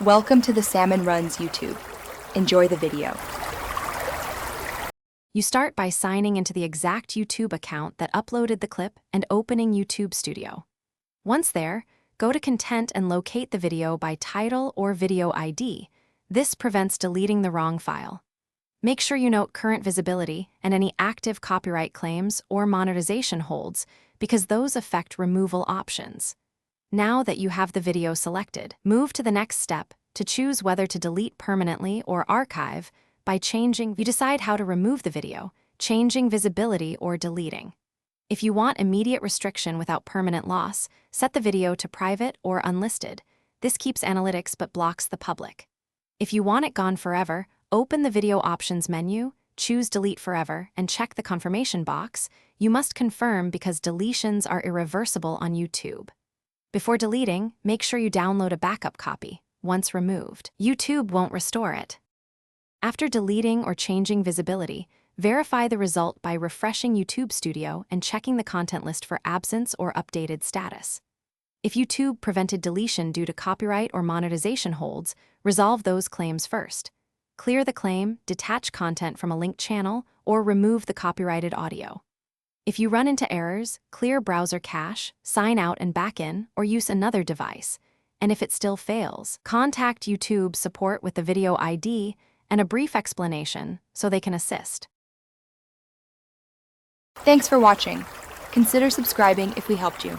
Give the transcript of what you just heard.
Welcome to the Salmon Runs YouTube. Enjoy the video. You start by signing into the exact YouTube account that uploaded the clip and opening YouTube Studio. Once there, go to Content and locate the video by title or video ID. This prevents deleting the wrong file. Make sure you note current visibility and any active copyright claims or monetization holds, because those affect removal options. Now that you have the video selected, move to the next step to choose whether to delete permanently or archive. By changing, you decide how to remove the video, changing visibility or deleting. If you want immediate restriction without permanent loss, set the video to private or unlisted. This keeps analytics but blocks the public. If you want it gone forever, open the Video Options menu, choose Delete Forever, and check the confirmation box. You must confirm because deletions are irreversible on YouTube. Before deleting, make sure you download a backup copy. Once removed, YouTube won't restore it. After deleting or changing visibility, verify the result by refreshing YouTube Studio and checking the content list for absence or updated status. If YouTube prevented deletion due to copyright or monetization holds, resolve those claims first. Clear the claim, detach content from a linked channel, or remove the copyrighted audio. If you run into errors, clear browser cache, sign out and back in, or use another device. And if it still fails, contact YouTube support with the video ID and a brief explanation so they can assist. Thanks for watching. Consider subscribing if we helped you.